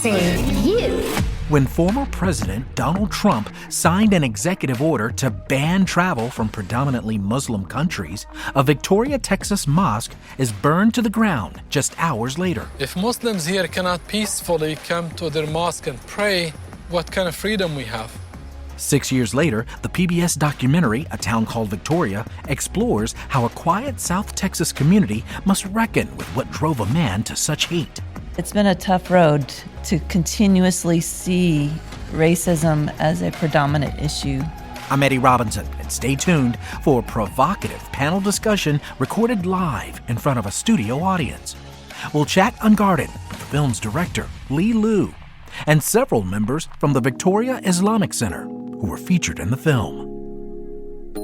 save you. When former President Donald Trump signed an executive order to ban travel from predominantly Muslim countries, a Victoria, Texas mosque is burned to the ground just hours later. If Muslims here cannot peacefully come to their mosque and pray, what kind of freedom we have? 6 years later, the PBS documentary, A Town Called Victoria, explores how a quiet South Texas community must reckon with what drove a man to such hate. It's been a tough road to continuously see racism as a predominant issue. I'm Eddie Robinson, and stay tuned for a provocative panel discussion recorded live in front of a studio audience. We'll chat unguarded with the film's director, Lee Liu, and several members from the Victoria Islamic Center who were featured in the film.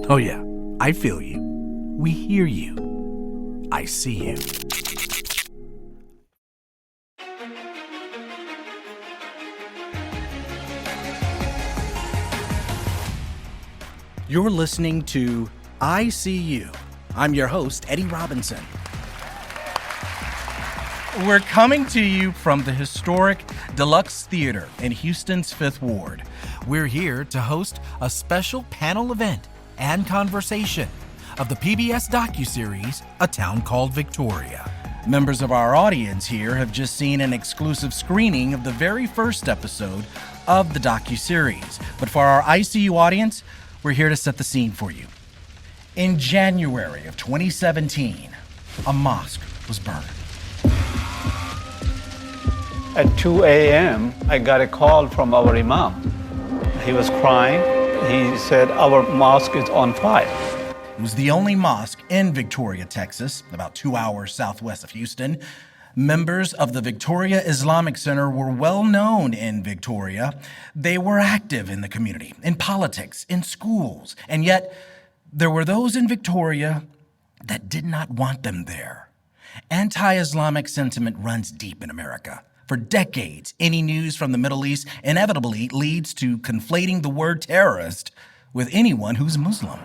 Oh yeah, I feel you. We hear you. I see you. You're listening to I See You. I'm your host, Eddie Robinson. We're coming to you from the historic Deluxe Theater in Houston's Fifth Ward. We're here to host a special panel event and conversation of the PBS docuseries, A Town Called Victoria. Members of our audience here have just seen an exclusive screening of the very first episode of the docuseries. But for our ICU audience, we're here to set the scene for you. In January of 2017, a mosque was burned. At 2 a.m., I got a call from our imam. He was crying. He said, our mosque is on fire. It was the only mosque in Victoria, Texas, about 2 hours southwest of Houston. Members of the Victoria Islamic Center were well known in Victoria. They were active in the community, in politics, in schools, and yet there were those in Victoria that did not want them there. Anti-Islamic sentiment runs deep in America. For decades, any news from the Middle East inevitably leads to conflating the word terrorist with anyone who's Muslim.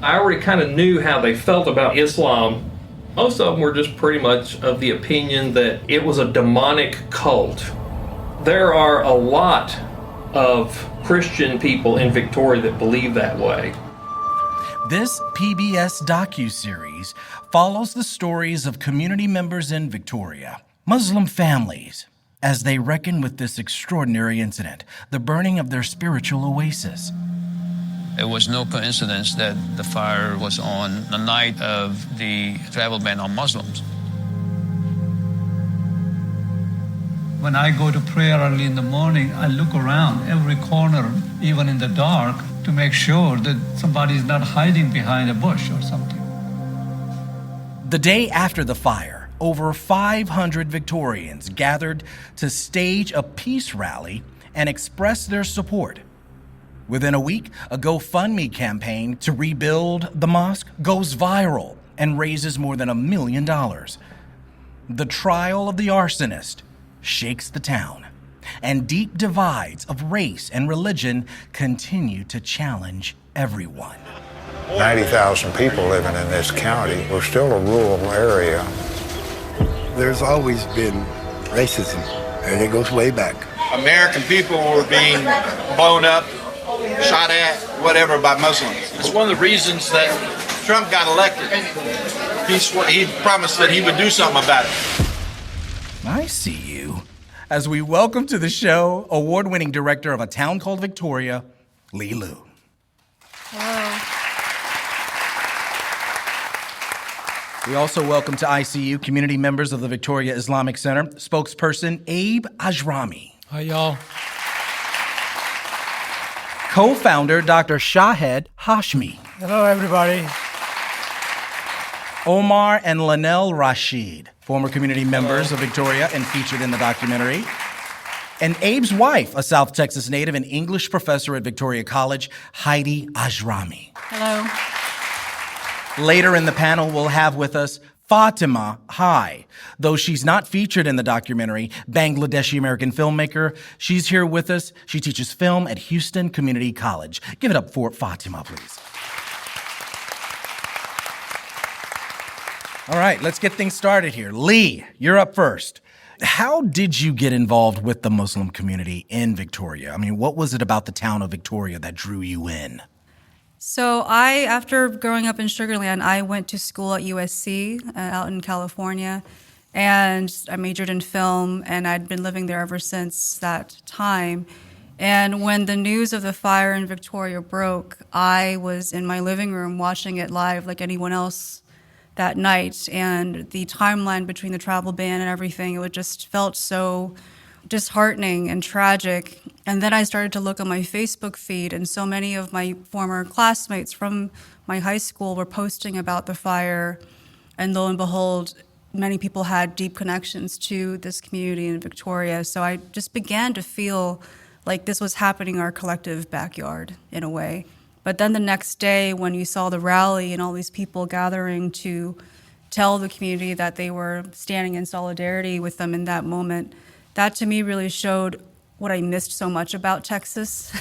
I already kind of knew how they felt about Islam. Most of them were just pretty much of the opinion that it was a demonic cult. There are a lot of Christian people in Victoria that believe that way. This PBS docuseries follows the stories of community members in Victoria, Muslim families, as they reckon with this extraordinary incident, the burning of their spiritual oasis. It was no coincidence that the fire was on the night of the travel ban on Muslims. When I go to prayer early in the morning, I look around every corner, even in the dark, to make sure that somebody is not hiding behind a bush or something. The day after the fire, over 500 Victorians gathered to stage a peace rally and express their support. Within a week, a GoFundMe campaign to rebuild the mosque goes viral and raises more than $1 million. The trial of the arsonist shakes the town, and deep divides of race and religion continue to challenge everyone. 90,000 people living in this county. We're still a rural area. There's always been racism, and it goes way back. American people were being blown up, shot at, whatever, by Muslims. It's one of the reasons that Trump got elected. He promised that he would do something about it. I see you. As we welcome to the show, award-winning director of A Town Called Victoria, Lee Liu. Hello. We also welcome to ICU community members of the Victoria Islamic Center, spokesperson Abe Ajrami. Hi, y'all. Co-founder Dr. Shahed Hashmi. Hello, everybody. Omar and Lanelle Rashid, former community members of Victoria and featured in the documentary. And Abe's wife, a South Texas native and English professor at Victoria College, Heidi Ajrami. Hello. Later in the panel, we'll have with us Fatima Hai. Though she's not featured in the documentary, Bangladeshi-American filmmaker, she's here with us. She teaches film at Houston Community College. Give it up for Fatima, please. All right, let's get things started here. Lee, you're up first. how did you get involved with the Muslim community in Victoria? I mean, what was it about the town of Victoria that drew you in? So after growing up in Sugar Land, I went to school at USC out in California, and I majored in film, and I'd been living there ever since that time. And when the news of the fire in Victoria broke, I was in my living room watching it live like anyone else that night. And the timeline between the travel ban and everything, it just felt so disheartening and tragic. And then I started to look on my Facebook feed, and so many of my former classmates from my high school were posting about the fire. And lo and behold, many people had deep connections to this community in Victoria. So I just began to feel like this was happening in our collective backyard in a way. But then the next day, when you saw the rally and all these people gathering to tell the community that they were standing in solidarity with them in that moment, that to me really showed what I missed so much about Texas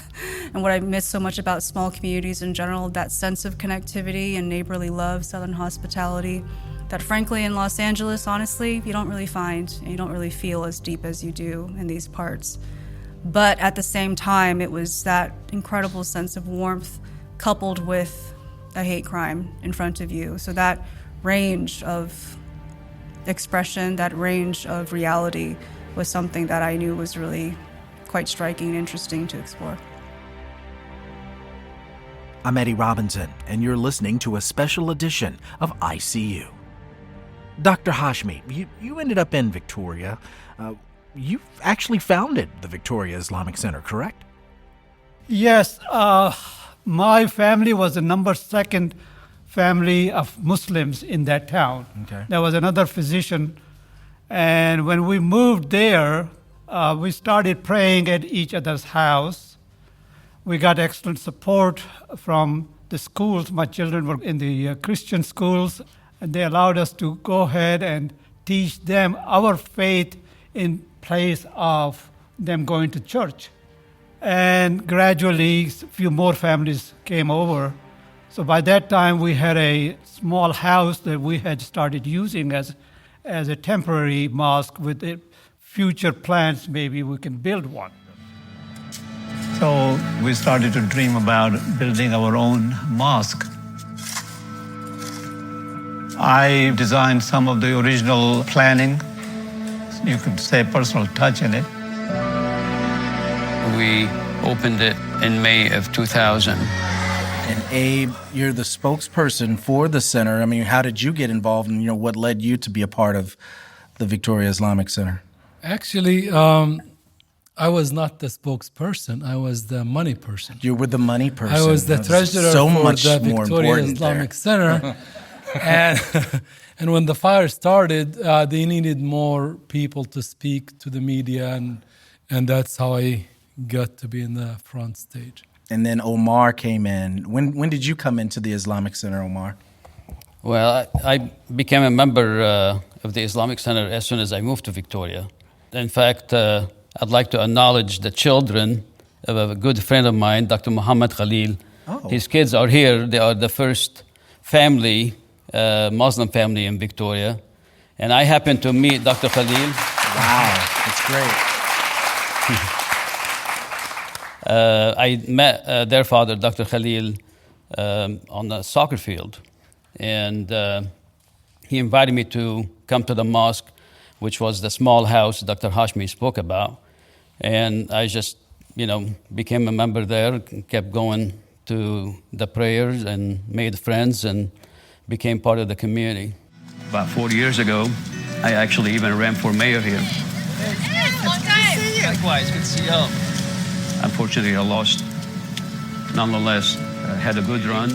and what I missed so much about small communities in general, that sense of connectivity and neighborly love, Southern hospitality, that frankly in Los Angeles, honestly, you don't really find, and you don't really feel as deep as you do in these parts. But at the same time, it was that incredible sense of warmth coupled with a hate crime in front of you. So that range of expression, that range of reality was something that I knew was really quite striking and interesting to explore. I'm Eddie Robinson, and you're listening to a special edition of ICU. Dr. Hashmi, you ended up in Victoria. You actually founded the Victoria Islamic Center, correct? Yes, my family was the number 2 family of Muslims in that town. Okay. There was another physician, and when we moved there, we started praying at each other's house. We got excellent support from the schools. My children were in the Christian schools, and they allowed us to go ahead and teach them our faith in place of them going to church. And gradually, a few more families came over. So by that time, we had a small house that we had started using as a temporary mosque. With the future plans, maybe we can build one. So we started to dream about building our own mosque. I designed some of the original planning. You could say personal touch in it. We opened it in May of 2000. And Abe, you're the spokesperson for the center. I mean, how did you get involved, and what led you to be a part of the Victoria Islamic Center? Actually, I was not the spokesperson. I was the money person. You were the money person. I was the treasurer so for much the more Victoria important Islamic there. Center. And when the fire started, they needed more people to speak to the media, and that's how I got to be in the front stage. And then Omar came in. When did you come into the Islamic Center, Omar? Well, I became a member of the Islamic Center as soon as I moved to Victoria. In fact, I'd like to acknowledge the children of a good friend of mine, Dr. Muhammad Khalil. Oh. His kids are here. They are the first family, Muslim family in Victoria. And I happened to meet Dr. Khalil. Wow, that's great. I met their father, Dr. Khalil, on the soccer field. And he invited me to come to the mosque, which was the small house Dr. Hashmi spoke about. And I just, became a member there, kept going to the prayers and made friends and became part of the community. About 4 years ago, I actually even ran for mayor here. Likewise, good to see you. Unfortunately, I lost. Nonetheless, I had a good run.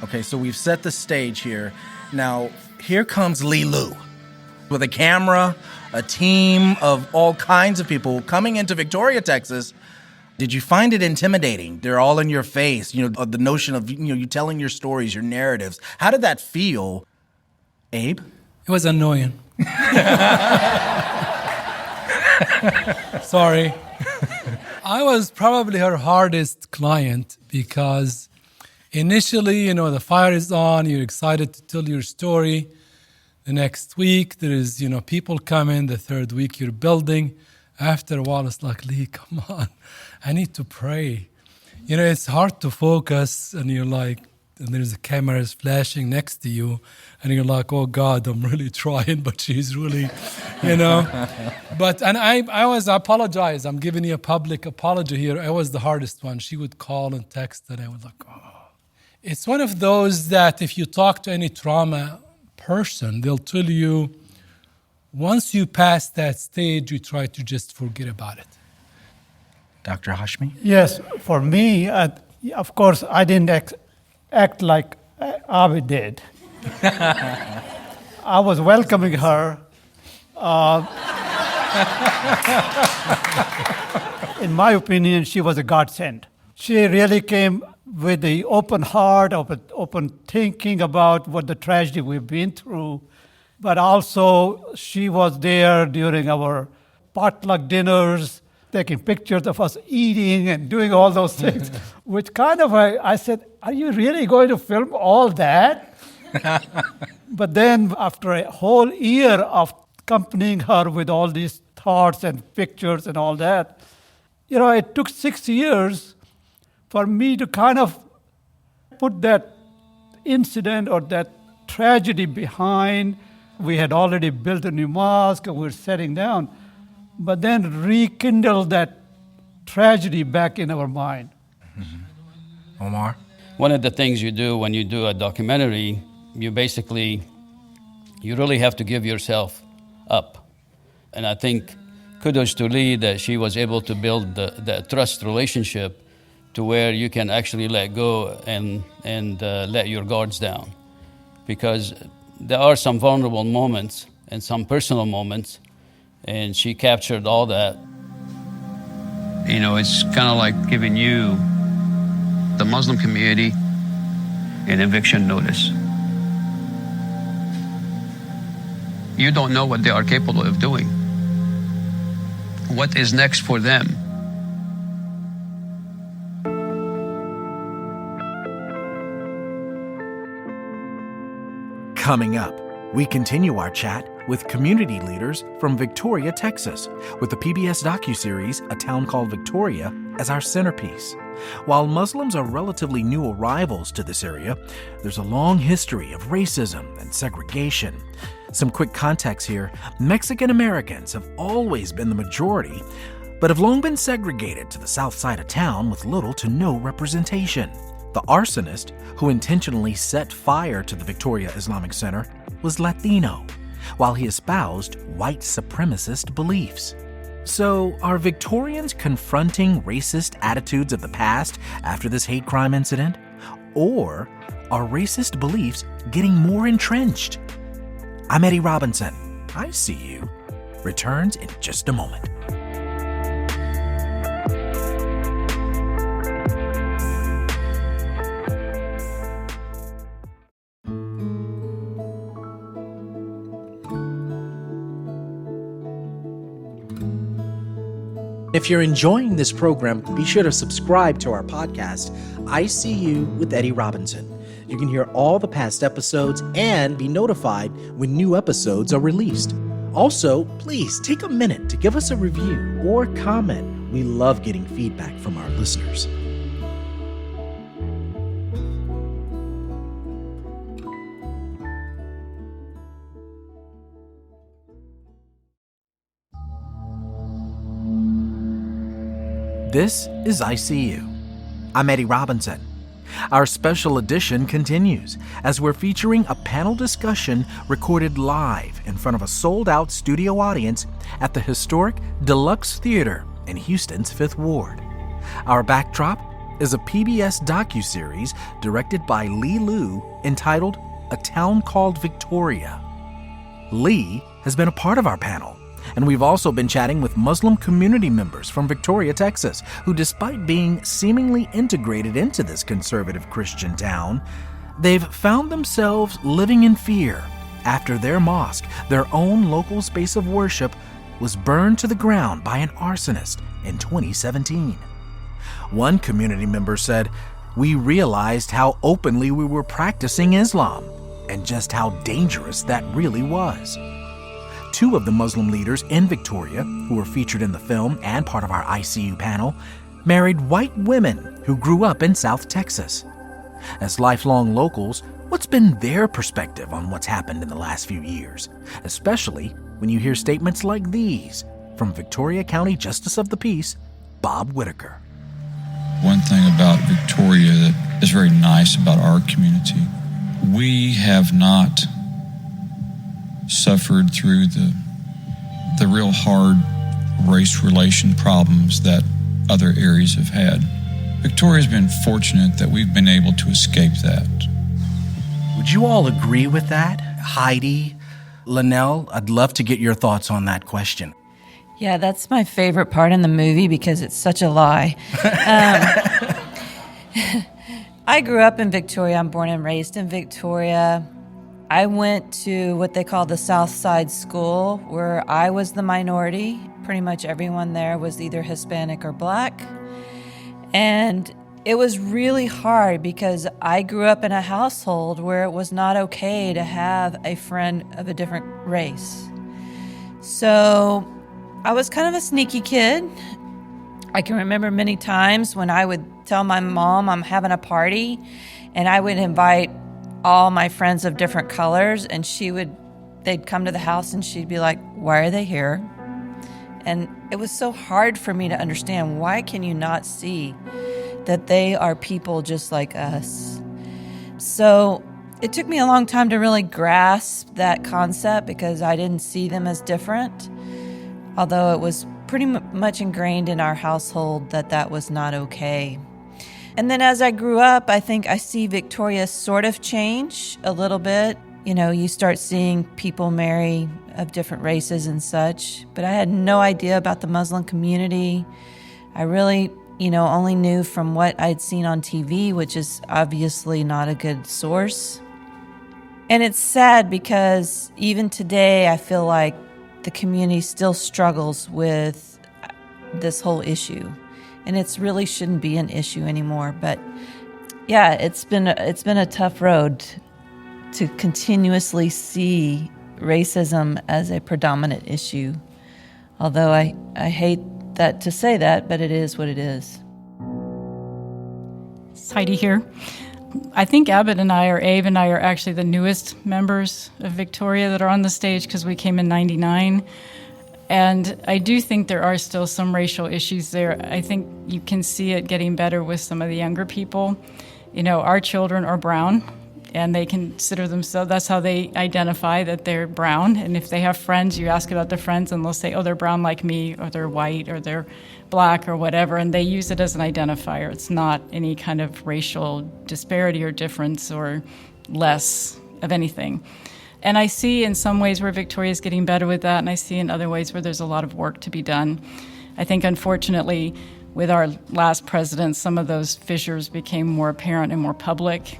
Okay, so we've set the stage here. Now, here comes Lee Lu with a camera, a team of all kinds of people coming into Victoria, Texas. Did you find it intimidating? They're all in your face, the notion of, you telling your stories, your narratives. How did that feel, Abe? It was annoying. Sorry. I was probably her hardest client because initially, the fire is on, you're excited to tell your story. The next week, there is, people coming. The third week, you're building. After a while, it's like, Lee, come on. I need to pray. It's hard to focus, and you're like, and there's a camera flashing next to you, and you're like, oh God, I'm really trying, but she's really, But, and I apologize. I'm giving you a public apology here. I was the hardest one. She would call and text, and I was like, oh. It's one of those that if you talk to any trauma person, they'll tell you, once you pass that stage, you try to just forget about it. Dr. Hashmi? Yes, for me, of course, I didn't act like Avi did. I was welcoming her. In my opinion, she was a godsend. She really came with the open heart, open thinking about what the tragedy we've been through. But also, she was there during our potluck dinners, taking pictures of us eating and doing all those things, which kind of, I said, are you really going to film all that? But then after a whole year of accompanying her with all these thoughts and pictures and all that, it took 6 years for me to kind of put that incident or that tragedy behind. We had already built a new mosque and we were setting down, but then rekindle that tragedy back in our mind. Mm-hmm. Omar? One of the things you do when you do a documentary, you really have to give yourself up. And I think kudos to Lee that she was able to build the trust relationship to where you can actually let go and let your guards down. Because there are some vulnerable moments and some personal moments, and she captured all that. It's kind of like giving you, the Muslim community, an eviction notice. You don't know what they are capable of doing. What is next for them? Coming up, we continue our chat with community leaders from Victoria, Texas, with the PBS docuseries A Town Called Victoria as our centerpiece. While Muslims are relatively new arrivals to this area, there's a long history of racism and segregation. Some quick context here: Mexican Americans have always been the majority, but have long been segregated to the south side of town with little to no representation. The arsonist who intentionally set fire to the Victoria Islamic Center was Latino, while he espoused white supremacist beliefs. So, are Victorians confronting racist attitudes of the past after this hate crime incident? Or are racist beliefs getting more entrenched? I'm Eddie Robinson. I See You returns in just a moment. If you're enjoying this program, be sure to subscribe to our podcast, I See You with Eddie Robinson. You can hear all the past episodes and be notified when new episodes are released. Also, please take a minute to give us a review or comment. We love getting feedback from our listeners. This is I See You. I'm Eddie Robinson. Our special edition continues as we're featuring a panel discussion recorded live in front of a sold-out studio audience at the historic Deluxe Theater in Houston's Fifth Ward. Our backdrop is a PBS docuseries directed by Lee Liu entitled A Town Called Victoria. Lee has been a part of our panel, and we've also been chatting with Muslim community members from Victoria, Texas, who, despite being seemingly integrated into this conservative Christian town, they've found themselves living in fear after their mosque, their own local space of worship, was burned to the ground by an arsonist in 2017. One community member said, "We realized how openly we were practicing Islam, and just how dangerous that really was. Two of the Muslim leaders in Victoria, who were featured in the film and part of our ICU panel, married white women who grew up in South Texas. As lifelong locals, what's been their perspective on what's happened in the last few years, especially when you hear statements like these from Victoria County Justice of the Peace, Bob Whitaker. One thing about Victoria that is very nice about our community, we have not suffered through the real hard race relation problems that other areas have had. Victoria's been fortunate that we've been able to escape that. Would you all agree with that? Heidi, Linnell, I'd love to get your thoughts on that question. Yeah, that's my favorite part in the movie because it's such a lie. I grew up in Victoria. I'm born and raised in Victoria. I went to what they call the South Side School, where I was the minority. Pretty much everyone there was either Hispanic or Black. And it was really hard because I grew up in a household where it was not okay to have a friend of a different race. So I was kind of a sneaky kid. I can remember many times when I would tell my mom I'm having a party, and I would invite all my friends of different colors, and they'd come to the house and she'd be like, "Why are they here?" And it was so hard for me to understand, why can you not see that they are people just like us? So it took me a long time to really grasp that concept because I didn't see them as different, although it was pretty much ingrained in our household that that was not okay. And then as I grew up, I think I see Victoria sort of change a little bit. You know, you start seeing people marry of different races and such, but I had no idea about the Muslim community. I really, only knew from what I'd seen on TV, which is obviously not a good source. And it's sad because even today, I feel like the community still struggles with this whole issue. And it really shouldn't be an issue anymore. But yeah, it's been a tough road to continuously see racism as a predominant issue. Although I hate that to say that, but it is what it is. It's Heidi here. I think Abe and I are actually the newest members of Victoria that are on the stage because we came in 99. And I do think there are still some racial issues there. I think you can see it getting better with some of the younger people. Our children are brown, and they consider themselves, that's how they identify that they're brown. And if they have friends, you ask about their friends, and they'll say, oh, they're brown like me, or they're white, or they're Black, or whatever. And they use it as an identifier. It's not any kind of racial disparity or difference or less of anything. And I see in some ways where Victoria's getting better with that, and I see in other ways where there's a lot of work to be done. I think, unfortunately, with our last president, some of those fissures became more apparent and more public.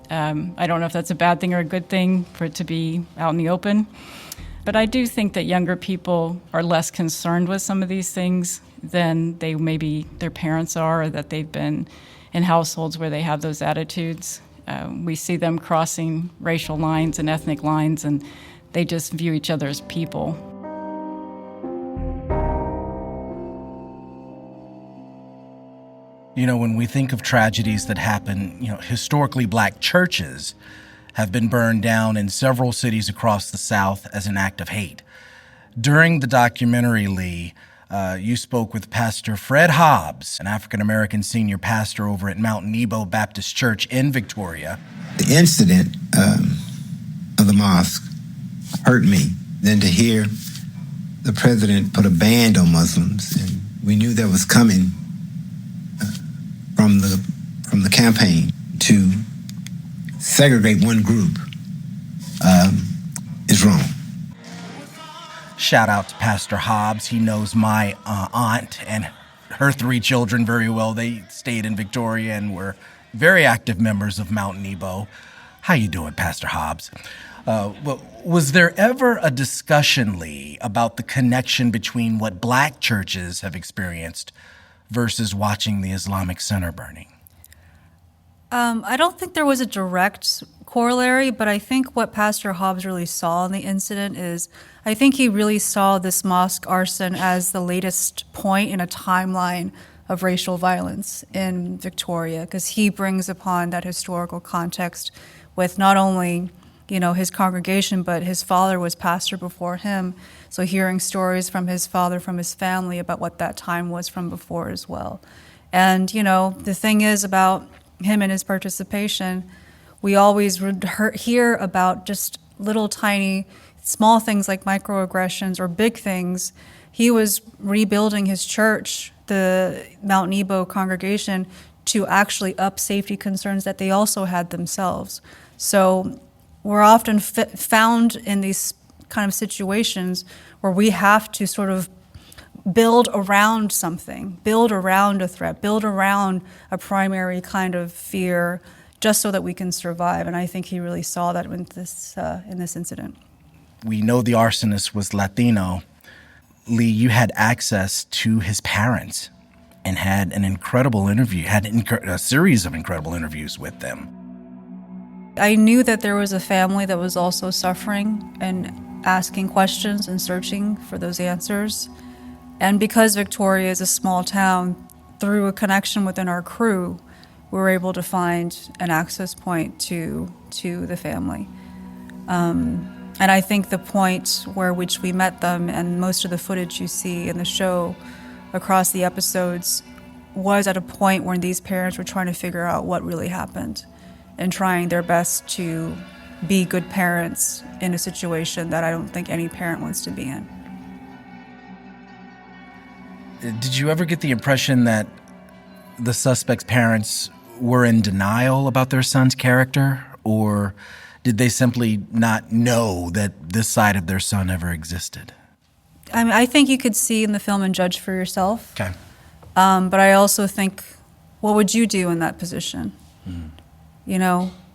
I don't know if that's a bad thing or a good thing for it to be out in the open. But I do think that younger people are less concerned with some of these things than they maybe their parents are, or that they've been in households where they have those attitudes. We see them crossing racial lines and ethnic lines, and they just view each other as people. When we think of tragedies that happen, historically Black churches have been burned down in several cities across the South as an act of hate. During the documentary, Lee, you spoke with Pastor Fred Hobbs, an African-American senior pastor over at Mount Nebo Baptist Church in Victoria. The incident of the mosque hurt me. Then to hear the president put a ban on Muslims, and we knew that was coming from the campaign to segregate one group is wrong. Shout out to Pastor Hobbs. He knows my aunt and her 3 children very well. They stayed in Victoria and were very active members of Mount Nebo. How you doing, Pastor Hobbs? Was there ever a discussion, Lee, about the connection between what Black churches have experienced versus watching the Islamic Center burning? I don't think there was a direct corollary, but I think what Pastor Hobbs really saw in the incident is, I think he really saw this mosque arson as the latest point in a timeline of racial violence in Victoria, because he brings upon that historical context with not only, his congregation, but his father was pastor before him. So hearing stories from his father, from his family about what that time was from before as well. And, the thing is about him and his participation, we always hear about just little tiny, small things like microaggressions or big things. He was rebuilding his church, the Mount Nebo congregation, to actually up safety concerns that they also had themselves. So we're often found in these kind of situations where we have to sort of build around something, build around a threat, build around a primary kind of fear, just so that we can survive. And I think he really saw that in this incident. We know the arsonist was Latino. Lee, you had access to his parents and had an incredible interview, a series of incredible interviews with them. I knew that there was a family that was also suffering and asking questions and searching for those answers. And because Victoria is a small town, through a connection within our crew, we were able to find an access point to the family. And I think the point where which we met them, and most of the footage you see in the show across the episodes, was at a point when these parents were trying to figure out what really happened and trying their best to be good parents in a situation that I don't think any parent wants to be in. Did you ever get the impression that the suspect's parents were in denial about their son's character, or did they simply not know that this side of their son ever existed? I mean, I think you could see in the film and judge for yourself. Okay. But I also think, what would you do in that position?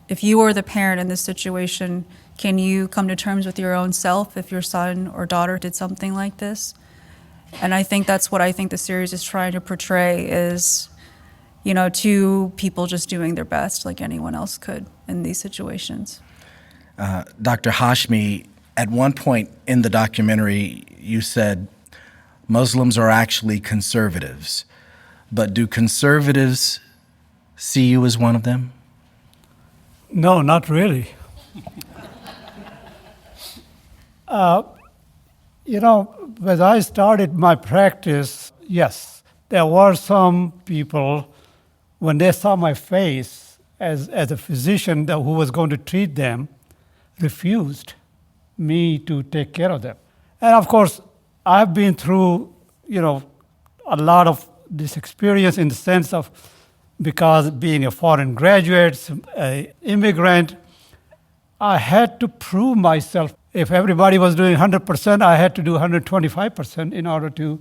If you were the parent in this situation, can you come to terms with your own self if your son or daughter did something like this? And I think that's what I think the series is trying to portray is, two people just doing their best like anyone else could in these situations. Dr. Hashmi, at one point in the documentary, you said Muslims are actually conservatives, but do conservatives see you as one of them? No, not really. When I started my practice, yes, there were some people, when they saw my face as a physician who was going to treat them, refused me to take care of them. And of course, I've been through, a lot of this experience in the sense of, because being a foreign graduate, an immigrant, I had to prove myself. If everybody was doing 100%, I had to do 125% in order to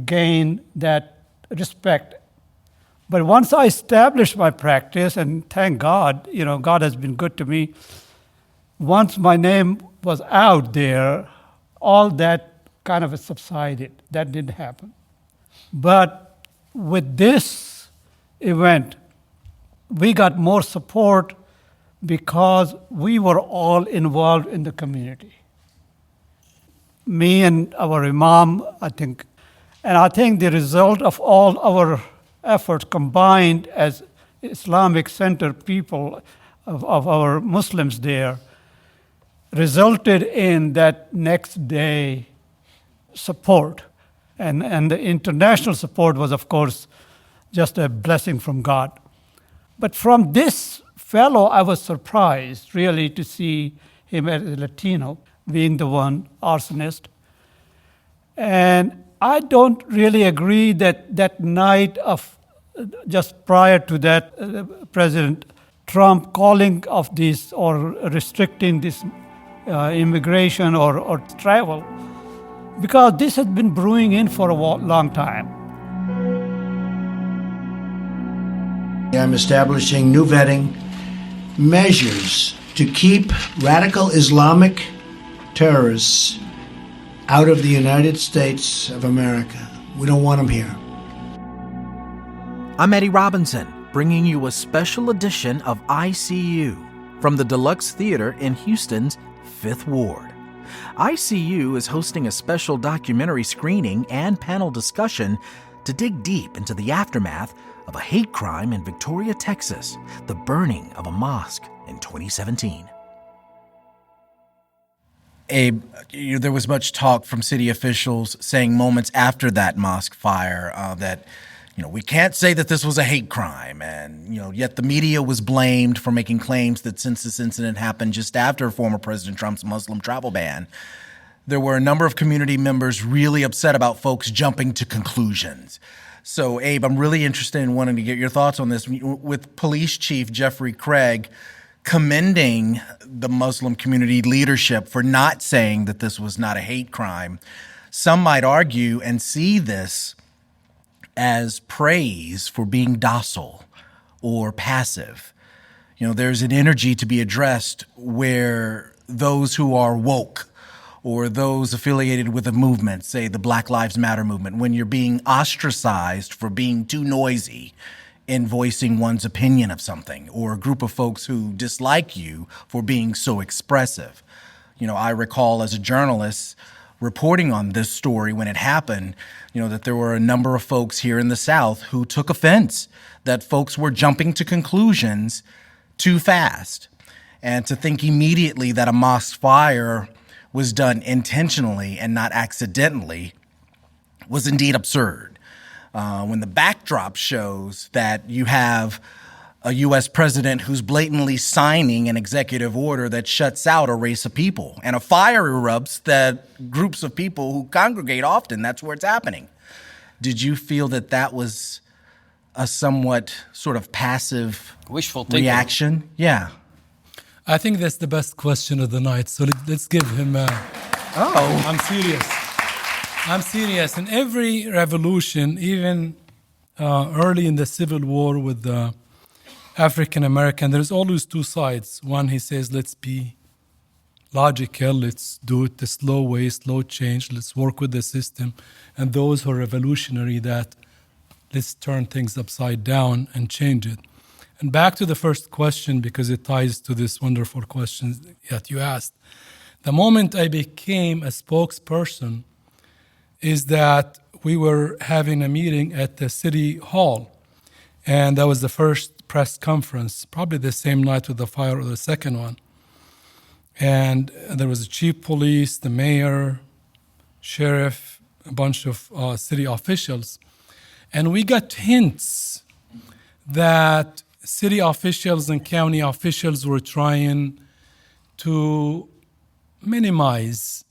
gain that respect. But once I established my practice, and thank God, God has been good to me, once my name was out there, all that kind of subsided. That didn't happen. But with this event, we got more support because we were all involved in the community. Me and our imam, I think the result of all our efforts combined as Islamic Center people of our Muslims there resulted in that next day support. And the international support was, of course, just a blessing from God. But from this fellow, I was surprised, really, to see him as a Latino, being the one arsonist. And I don't really agree that night of, just prior to that, President Trump calling of this or restricting this immigration or travel, because this has been brewing in for a long time. I'm establishing new vetting measures to keep radical Islamic terrorists out of the United States of America. We don't want them here. I'm Eddie Robinson, bringing you a special edition of ICU, from the Deluxe Theater in Houston's Fifth Ward. ICU is hosting a special documentary screening and panel discussion to dig deep into the aftermath of a hate crime in Victoria, Texas, the burning of a mosque in 2017. Abe, there was much talk from city officials saying moments after that mosque fire that, we can't say that this was a hate crime. And, yet the media was blamed for making claims that since this incident happened just after former President Trump's Muslim travel ban, there were a number of community members really upset about folks jumping to conclusions. So, Abe, I'm really interested in wanting to get your thoughts on this. With Police Chief Jeffrey Craig commending the Muslim community leadership for not saying that this was not a hate crime, some might argue and see this as praise for being docile or passive. There's an energy to be addressed where those who are woke or those affiliated with a movement, say the Black Lives Matter movement, when you're being ostracized for being too noisy in voicing one's opinion of something, or a group of folks who dislike you for being so expressive. I recall as a journalist reporting on this story when it happened, that there were a number of folks here in the South who took offense that folks were jumping to conclusions too fast. And to think immediately that a mosque fire was done intentionally and not accidentally was indeed absurd. When the backdrop shows that you have a U.S. president who's blatantly signing an executive order that shuts out a race of people, and a fire erupts that groups of people who congregate often, that's where it's happening. Did you feel that that was a somewhat sort of passive wishful thinking reaction? Yeah. I think that's the best question of the night. So let's give him I'm serious. In every revolution, even early in the Civil War with the African American, there's always two sides. One, he says, let's be logical, let's do it the slow way, slow change, let's work with the system. And those who are revolutionary, that let's turn things upside down and change it. And back to the first question, because it ties to this wonderful question that you asked. The moment I became a spokesperson is that we were having a meeting at the city hall. And that was the first press conference, probably the same night with the fire or the second one. And there was the chief police, the mayor, sheriff, a bunch of city officials. And we got hints that city officials and county officials were trying to minimize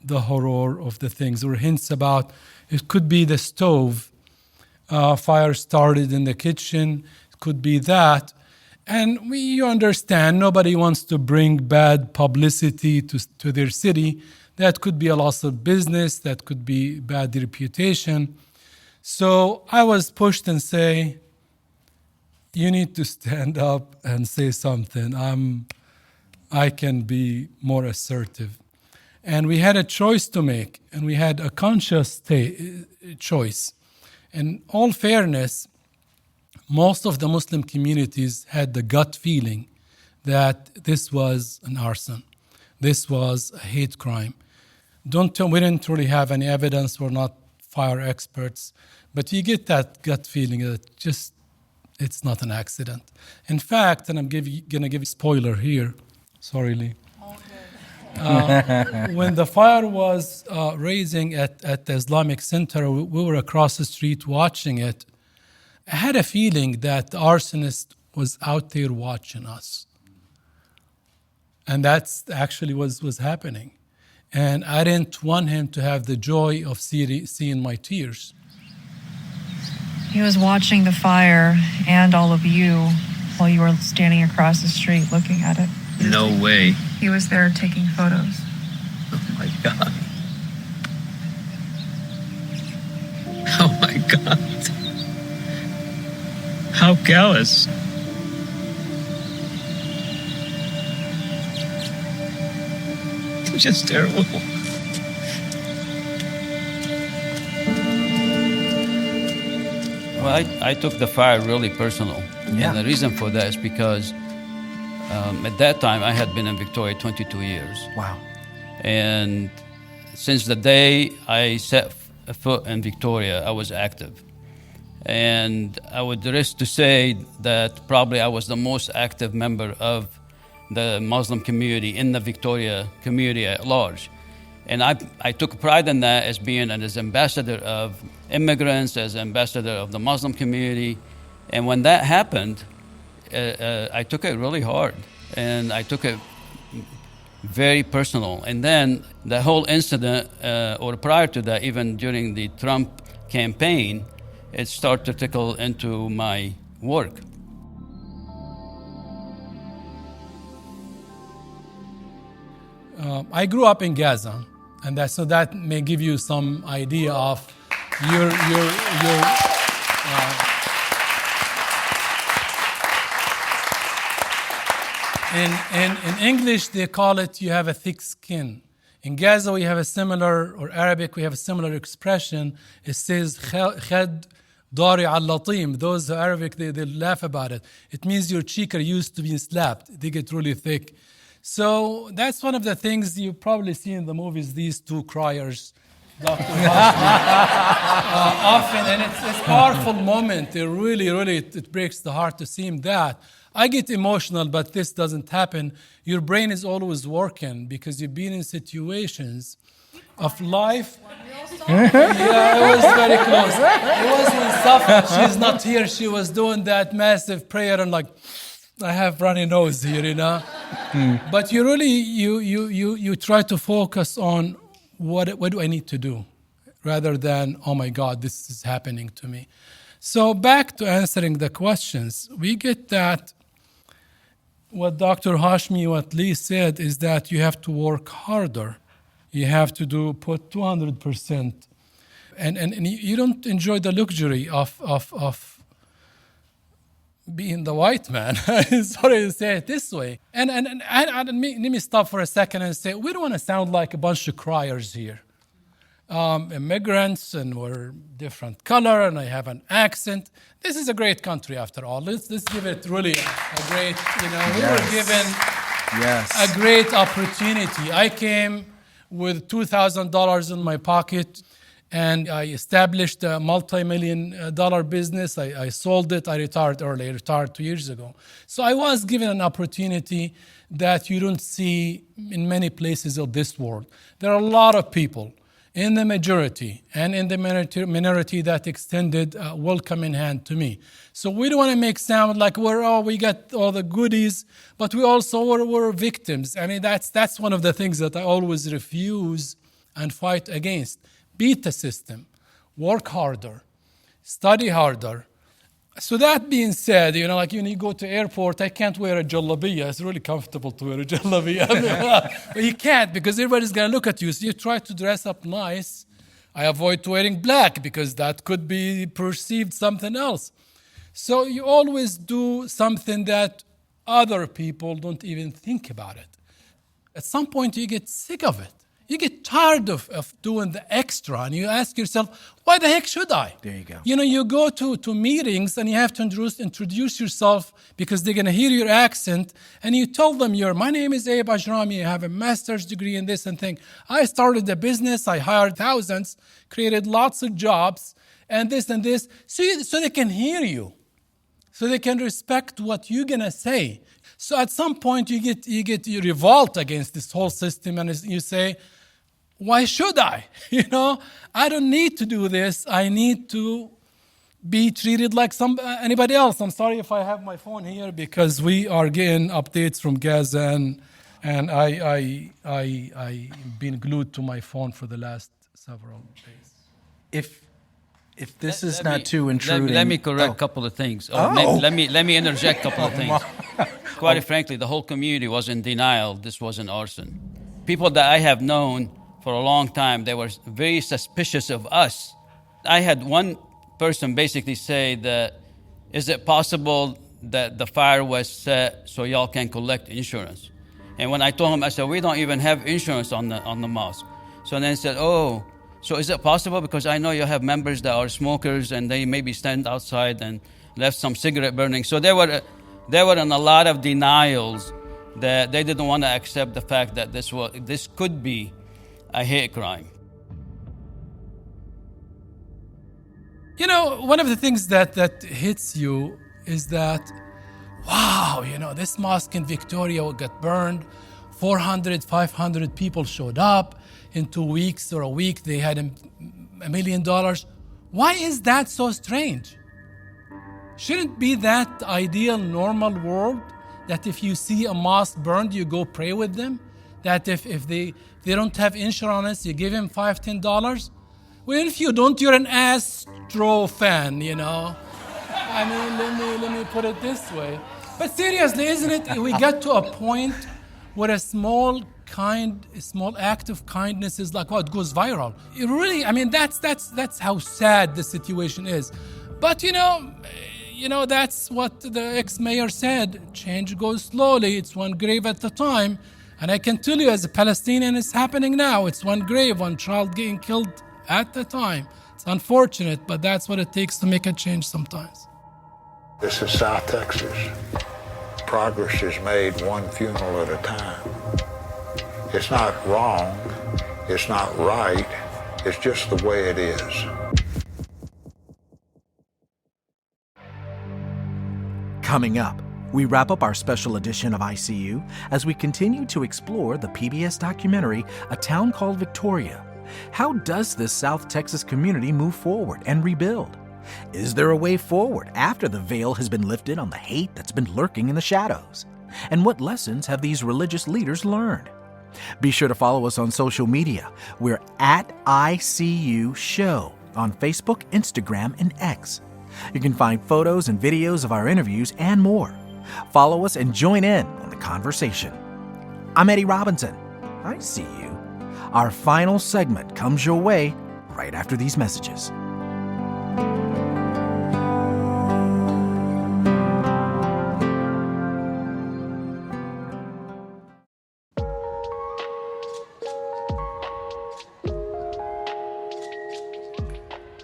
the horror of the things. There were hints about it could be the stove. Fire started in the kitchen. It could be that. And you understand, nobody wants to bring bad publicity to their city. That could be a loss of business. That could be bad reputation. So I was pushed and say, you need to stand up and say something. I can be more assertive. And we had a choice to make, and we had a conscious choice. In all fairness, most of the Muslim communities had the gut feeling that this was an arson. This was a hate crime. We didn't really have any evidence. We're not fire experts. But you get that gut feeling that it's not an accident. In fact, and I'm going to give a spoiler here. Sorry, Lee. When the fire was raising at the Islamic Center, we were across the street watching it. I had a feeling that the arsonist was out there watching us. And that's actually was happening. And I didn't want him to have the joy of seeing my tears. He was watching the fire and all of you while you were standing across the street looking at it. No way. He was there taking photos. Oh my God. Oh my God. How callous. It's just terrible. Well, I took the fire really personal. Yeah. And the reason for that is because At that time, I had been in Victoria 22 years. Wow. And since the day I set a foot in Victoria, I was active. And I would risk to say that probably I was the most active member of the Muslim community in the Victoria community at large. And I took pride in that as being as ambassador of immigrants, as ambassador of the Muslim community. And when that happened, I took it really hard. And I took it very personal. And then the whole incident, or prior to that, even during the Trump campaign, it started to trickle into my work. I grew up in Gaza, and that may give you some idea of your in English they call it you have a thick skin. In Gaza we have a similar, or Arabic we have a similar expression. It says khad dari al-latim. Those who are Arabic they laugh about it. It means your cheek are used to being slapped. They get really thick. So that's one of the things you probably see in the movies, these two criers, Dr. often, and it's a powerful moment. It really, it breaks the heart to see him that. I get emotional, but this doesn't happen. Your brain is always working because you've been in situations of life. Yeah, it was very close. It was when Safa, she's not here, she was doing that massive prayer and like, I have runny nose here, you know. But you really, you try to focus on what do I need to do, rather than, oh my God, this is happening to me. So back to answering the questions, we get that what Dr. Hashmi, what Lee said is that you have to work harder. You have to put 200%. And you don't enjoy the luxury of being the white man. Sorry to say it this way. And let me stop for a second and say, we don't want to sound like a bunch of criers here. Immigrants, and we're different color, and I have an accent. This is a great country after all. Let's give it really a great, we were given a great opportunity. I came with $2,000 in my pocket, and I established a multi-million-dollar business. I sold it. I retired early. I retired 2 years ago. So I was given an opportunity that you don't see in many places of this world. There are a lot of people in the majority and in the minority that extended a welcoming hand to me. So we don't want to make sound like we got all the goodies, but we also were victims. I mean, that's one of the things that I always refuse and fight against. Beat the system, work harder, study harder. So that being said, like when you go to airport, I can't wear a jalabiya. It's really comfortable to wear a jalabiya. But you can't because everybody's going to look at you. So you try to dress up nice. I avoid wearing black because that could be perceived something else. So you always do something that other people don't even think about it. At some point, you get sick of it. You get tired of doing the extra, and you ask yourself, why the heck should I? There you go. You go to meetings, and you have to introduce yourself because they're going to hear your accent, and you tell them, my name is Abe Ajrami, I have a master's degree in this and thing. I started a business, I hired thousands, created lots of jobs, and this, so they can hear you, so they can respect what you're going to say. So at some point, you revolt against this whole system, and you say, why should I? I don't need to do this. I need to be treated like anybody else. I'm sorry if I have my phone here because we are getting updates from Gaza, and I've been glued to my phone for the last several days. If this is not too intruding, let me correct a couple of things. Let me interject a couple of things. Quite frankly, the whole community was in denial. This was an arson. People that I have known for a long time, they were very suspicious of us. I had one person basically say that, is it possible that the fire was set so y'all can collect insurance? And when I told him, I said, we don't even have insurance on the mosque. So then he said, oh, so is it possible? Because I know you have members that are smokers and they maybe stand outside and left some cigarette burning. So they were in a lot of denials that they didn't want to accept the fact that this could be a hate crime. You know, one of the things that hits you is that, wow, this mosque in Victoria got burned. 400, 500 people showed up. In 2 weeks or a week, they had $1 million. Why is that so strange? Shouldn't be that ideal, normal world that if you see a mosque burned, you go pray with them? That if they don't have insurance, you give them $5, $10? Well, if you don't, you're an Astro fan, I mean, let me put it this way. But seriously, isn't it? We get to a point where a small act of kindness is like, it goes viral. It really, I mean, that's how sad the situation is. But that's what the ex-mayor said. Change goes slowly. It's one grave at a time. And I can tell you, as a Palestinian, it's happening now. It's one grave, one child getting killed at a time. It's unfortunate, but that's what it takes to make a change sometimes. This is South Texas. Progress is made one funeral at a time. It's not wrong. It's not right. It's just the way it is. Coming up, we wrap up our special edition of ICU as we continue to explore the PBS documentary, A Town Called Victoria. How does this South Texas community move forward and rebuild? Is there a way forward after the veil has been lifted on the hate that's been lurking in the shadows? And what lessons have these religious leaders learned? Be sure to follow us on social media. We're at ICU Show on Facebook, Instagram, and X. You can find photos and videos of our interviews and more. Follow us and join in on the conversation. I'm Eddie Robinson. I see you. Our final segment comes your way right after these messages.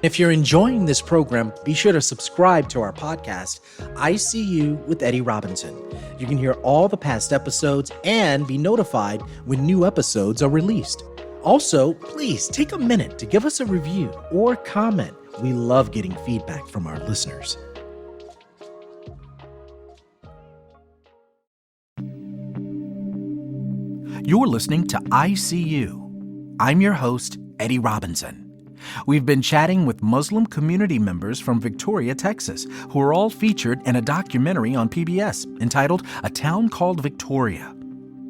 If you're enjoying this program, be sure to subscribe to our podcast, ICU with Eddie Robinson. You can hear all the past episodes and be notified when new episodes are released. Also, please take a minute to give us a review or comment. We love getting feedback from our listeners. You're listening to ICU. I'm your host, Eddie Robinson. We've been chatting with Muslim community members from Victoria, Texas, who are all featured in a documentary on PBS entitled A Town Called Victoria.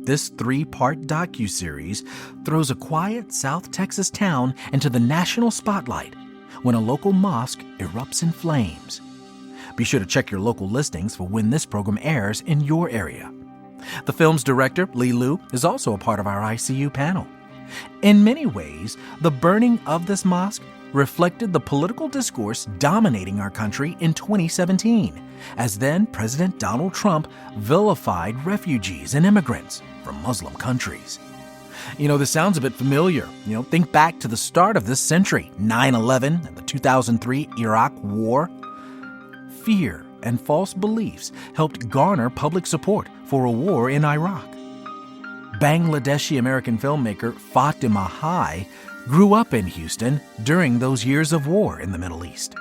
This 3-part docuseries throws a quiet South Texas town into the national spotlight when a local mosque erupts in flames. Be sure to check your local listings for when this program airs in your area. The film's director, Lee Liu, is also a part of our ICU panel. In many ways, the burning of this mosque reflected the political discourse dominating our country in 2017, as then President Donald Trump vilified refugees and immigrants from Muslim countries. This sounds a bit familiar. Think back to the start of this century, 9/11 and the 2003 Iraq War. Fear and false beliefs helped garner public support for a war in Iraq. Bangladeshi American filmmaker Fatima Hai grew up in Houston during those years of war in the Middle East.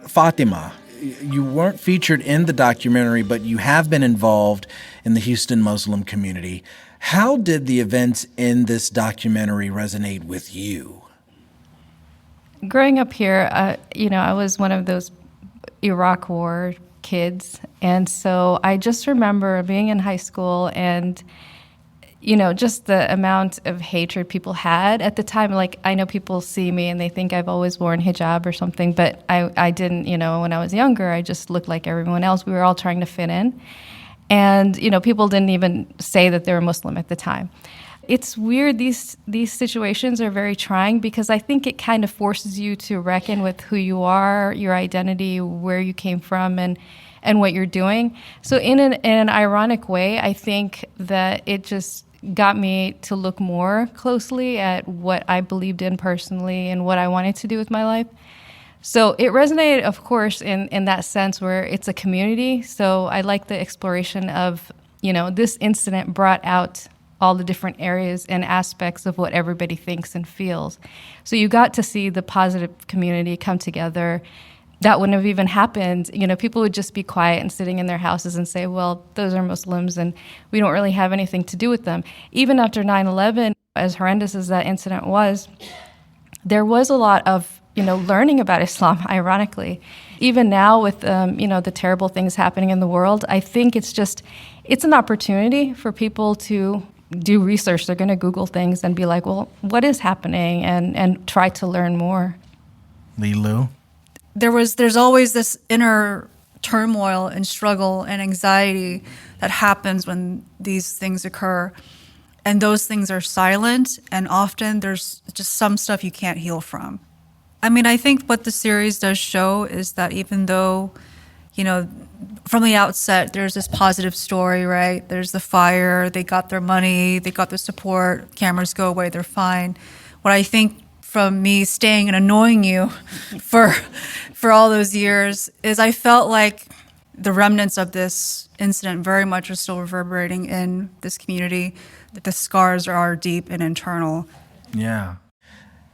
Fatima, you weren't featured in the documentary, but you have been involved in the Houston Muslim community. How did the events in this documentary resonate with you? Growing up here, I was one of those Iraq War kids. And so I just remember being in high school and, just the amount of hatred people had at the time. Like, I know people see me and they think I've always worn hijab or something, but I didn't, when I was younger, I just looked like everyone else. We were all trying to fit in. And, people didn't even say that they were Muslim at the time. It's weird. These situations are very trying because I think it kind of forces you to reckon with who you are, your identity, where you came from, and what you're doing. So in an ironic way, I think that it just got me to look more closely at what I believed in personally and what I wanted to do with my life. So it resonated, of course, in that sense where it's a community. So I like the exploration of, this incident brought out all the different areas and aspects of what everybody thinks and feels. So you got to see the positive community come together. That wouldn't have even happened. People would just be quiet and sitting in their houses and say, well, those are Muslims and we don't really have anything to do with them. Even after 9/11, as horrendous as that incident was, there was a lot of, learning about Islam, ironically. Even now with, the terrible things happening in the world, I think it's an opportunity for people to do research. They're going to Google things and be like, well, what is happening? And try to learn more. Lilu? There's always this inner turmoil and struggle and anxiety that happens when these things occur. And those things are silent, and often there's just some stuff you can't heal from. I think what the series does show is that even though, from the outset, there's this positive story, right? There's the fire, they got their money, they got the support, cameras go away, they're fine. What I think from me staying and annoying you for all those years is I felt like the remnants of this incident very much are still reverberating in this community, that the scars are deep and internal. Yeah.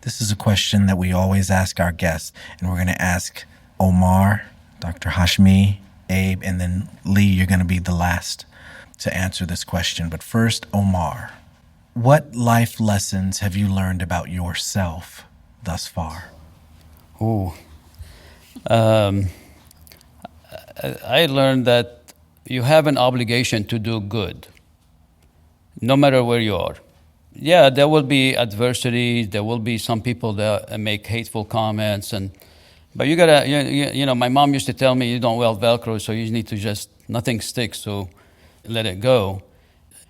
This is a question that we always ask our guests, and we're going to ask Omar, Dr. Hashmi, Abe, and then Lee, you're going to be the last to answer this question. But first, Omar, what life lessons have you learned about yourself thus far? I learned that you have an obligation to do good, no matter where you are. Yeah, there will be adversity. There will be some people that make hateful comments, but you gotta. My mom used to tell me you don't wear Velcro, so you need to nothing sticks, so let it go.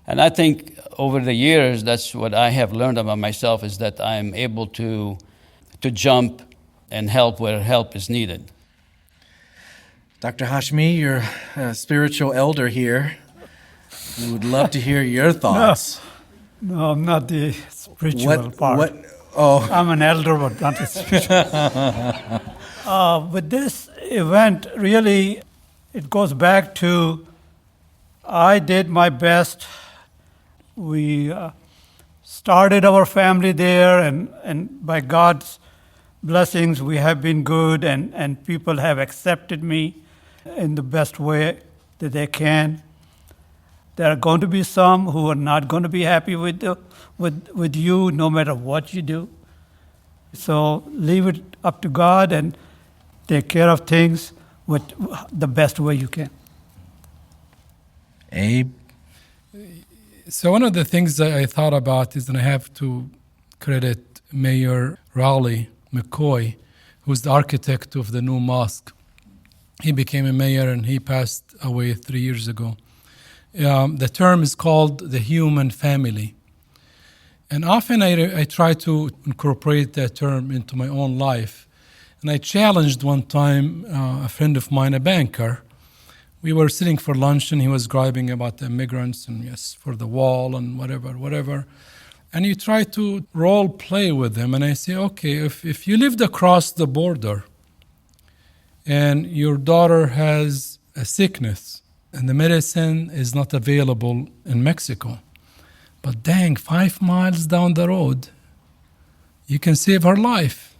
And I think over the years, that's what I have learned about myself, is that I am able to jump and help where help is needed. Dr. Hashmi, you're a spiritual elder here. We would love to hear your thoughts. No, I'm not the spiritual part. Oh. I'm an elder, but not a spiritual. With this event, really, it goes back to I did my best. We started our family there, and by God's blessings, we have been good, and people have accepted me in the best way that they can. There are going to be some who are not going to be happy with you, no matter what you do. So leave it up to God and take care of things with the best way you can. Abe? So one of the things that I thought about is that I have to credit Mayor Raleigh McCoy, who's the architect of the new mosque. He became a mayor and he passed away 3 years ago. The term is called the human family. And often I try to incorporate that term into my own life. And I challenged one time a friend of mine, a banker. We were sitting for lunch and he was griping about the immigrants and yes, for the wall and whatever. And you try to role play with them. And I say, okay, if you lived across the border and your daughter has a sickness, and the medicine is not available in Mexico. But dang, 5 miles down the road, you can save her life.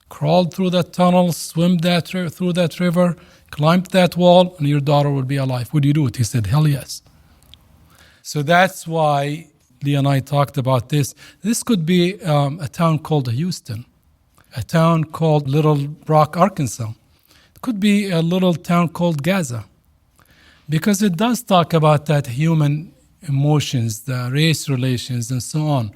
Crawled through that tunnel, swim through that river, climbed that wall, and your daughter will be alive. Would you do it? He said, hell yes. So that's why Lee and I talked about this. This could be a town called Houston, a town called Little Rock, Arkansas. It could be a little town called Gaza. Because it does talk about that human emotions, the race relations, and so on.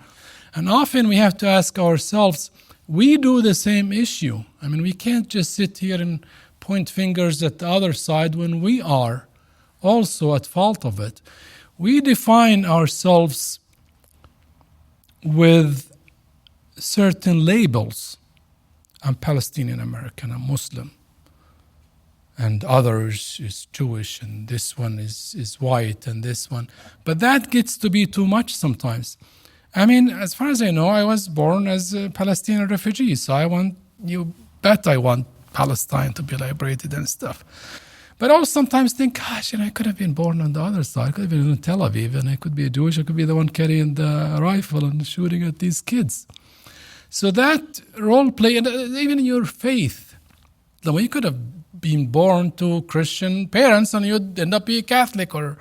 And often we have to ask ourselves, we do the same issue. We can't just sit here and point fingers at the other side when we are also at fault of it. We define ourselves with certain labels. I'm Palestinian American, I'm Muslim. And others is Jewish, and this one is white, and this one. But that gets to be too much sometimes. As far as I know, I was born as a Palestinian refugee, so I want Palestine to be liberated and stuff. But I also sometimes think, gosh, I could have been born on the other side. I could have been in Tel Aviv, and I could be a Jewish. I could be the one carrying the rifle and shooting at these kids. So that role play, and even in your faith, you could have been born to Christian parents and you'd end up being Catholic or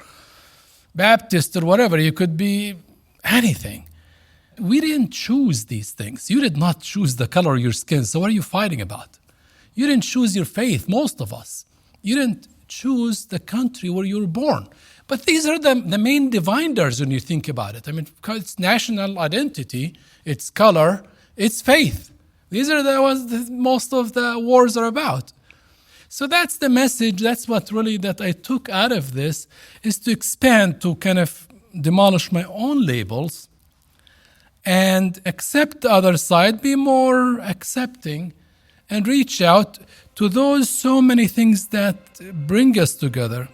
Baptist or whatever. You could be anything. We didn't choose these things. You did not choose the color of your skin. So what are you fighting about? You didn't choose your faith, most of us. You didn't choose the country where you were born. But these are the main dividers when you think about it. I mean, it's national identity, it's color, it's faith. These are the ones that most of the wars are about. So that's the message. That's what really that I took out of this, is to expand, to kind of demolish my own labels and accept the other side, be more accepting, and reach out to those so many things that bring us together.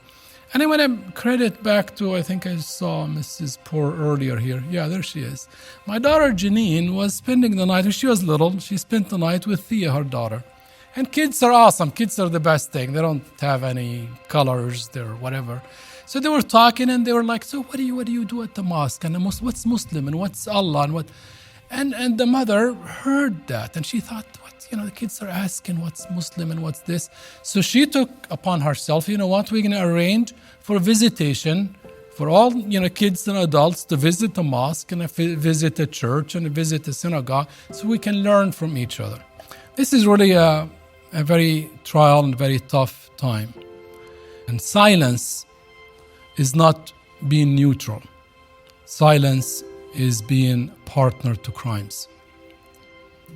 And I want to credit back to, I think I saw Mrs. Poor earlier here. Yeah, there she is. My daughter Janine was spending the night, when she was little, she spent the night with Thea, her daughter. And kids are awesome. Kids are the best thing. They don't have any colors, they're whatever. So they were talking and they were like, so what do you do at the mosque? And what's Muslim and what's Allah and what? And the mother heard that and she thought, the kids are asking what's Muslim and what's this. So she took upon herself, we're going to arrange for visitation for all, kids and adults to visit the mosque and visit the church and visit the synagogue so we can learn from each other. This is really a very trial and very tough time. And silence is not being neutral. Silence is being partner to crimes.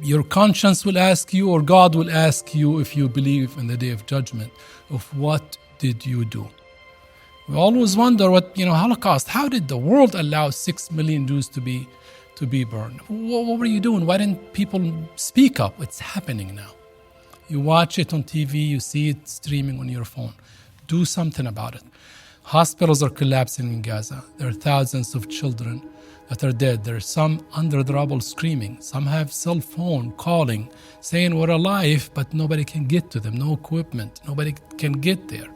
Your conscience will ask you, or God will ask you, if you believe in the day of judgment, of what did you do? We always wonder Holocaust, how did the world allow 6 million Jews to be burned? What were you doing? Why didn't people speak up? It's happening now. You watch it on TV, you see it streaming on your phone. Do something about it. Hospitals are collapsing in Gaza. There are thousands of children that are dead. There are some under the rubble screaming. Some have cell phone calling, saying we're alive, but nobody can get to them. No equipment. Nobody can get there.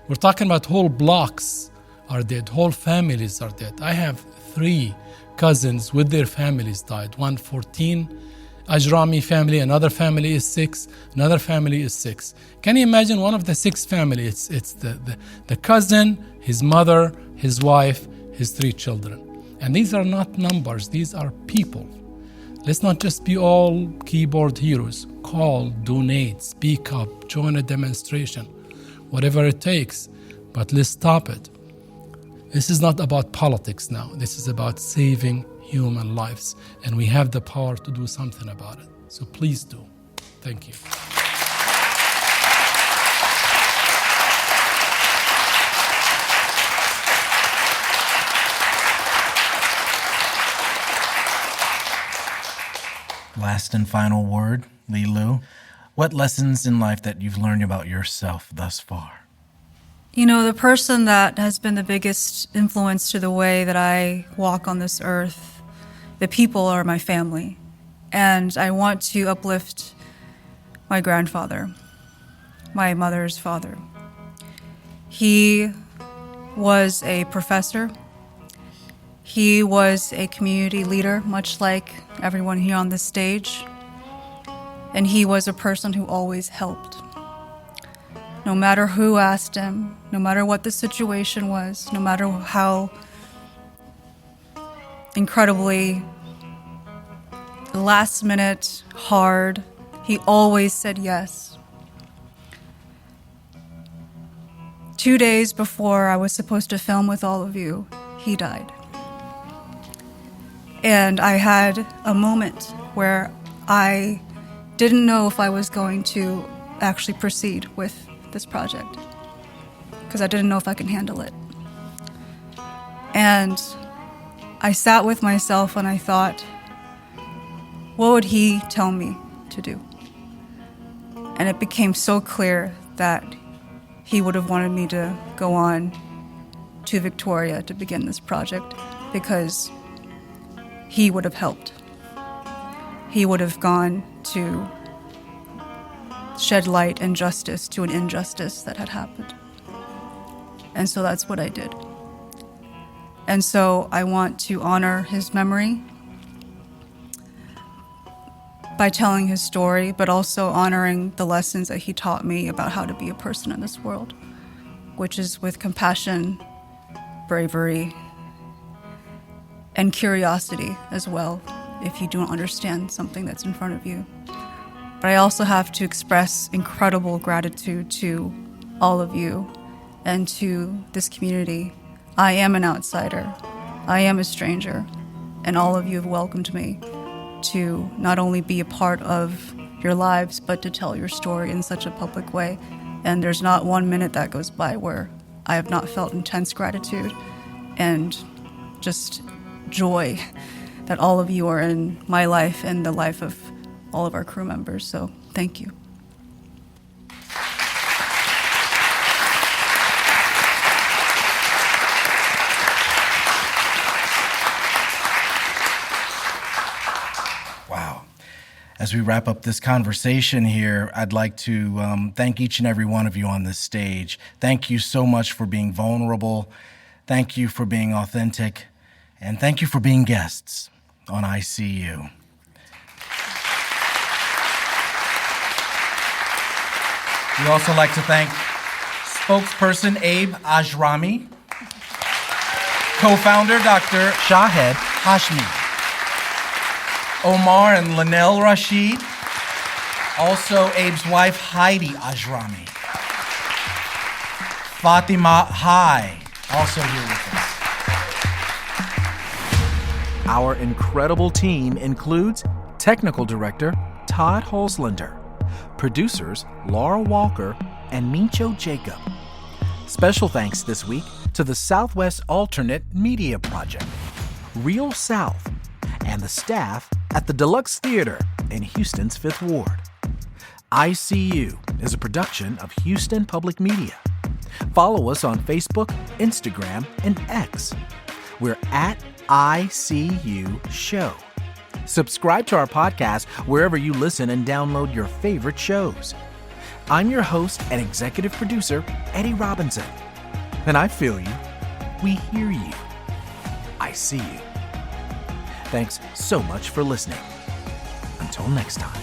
We're talking about whole blocks are dead. Whole families are dead. I have 3 cousins with their families died. 114, Ajrami family, another family is 6, another family is 6. Can you imagine one of the 6 families? It's the cousin, his mother, his wife, his 3 children. And these are not numbers, these are people. Let's not just be all keyboard heroes. Call, donate, speak up, join a demonstration, whatever it takes, but let's stop it. This is not about politics now. This is about saving human lives, and we have the power to do something about it. So please do. Thank you. Last and final word, Lilu. What lessons in life that you've learned about yourself thus far? The person that has been the biggest influence to the way that I walk on this earth, the people are my family. And I want to uplift my grandfather, my mother's father. He was a professor. He was a community leader, much like everyone here on this stage. And he was a person who always helped. No matter who asked him, no matter what the situation was, no matter how incredibly last minute, hard, he always said yes. 2 days before I was supposed to film with all of you, he died. And I had a moment where I didn't know if I was going to actually proceed with this project because I didn't know if I can handle it. And I sat with myself and I thought, what would he tell me to do? And it became so clear that he would have wanted me to go on to Victoria to begin this project because he would have helped. He would have gone to shed light and justice to an injustice that had happened. And so that's what I did. And so I want to honor his memory by telling his story, but also honoring the lessons that he taught me about how to be a person in this world, which is with compassion, bravery, and curiosity as well, if you don't understand something that's in front of you. But I also have to express incredible gratitude to all of you and to this community. I am an outsider. I am a stranger. And all of you have welcomed me to not only be a part of your lives, but to tell your story in such a public way. And there's not 1 minute that goes by where I have not felt intense gratitude and just joy that all of you are in my life and the life of all of our crew members. So thank you. Wow. As we wrap up this conversation here, I'd like to thank each and every one of you on this stage. Thank you so much for being vulnerable. Thank you for being authentic. And thank you for being guests on ICU. We'd also like to thank spokesperson Abe Ajrami, co-founder Dr. Shahed Hashmi, Omar and Linnell Rashid, also Abe's wife Heidi Ajrami, Fatima Hai, also here with us. Our incredible team includes Technical Director Todd Holzlander, producers Laura Walker and Mincho Jacob. Special thanks this week to the Southwest Alternate Media Project, Real South, and the staff at the Deluxe Theater in Houston's Fifth Ward. ICU is a production of Houston Public Media. Follow us on Facebook, Instagram, and X. We're at ICU Show. Subscribe to our podcast wherever you listen and download your favorite shows. I'm your host and executive producer, Eddie Robinson. And I feel you. We hear you. I see you. Thanks so much for listening. Until next time.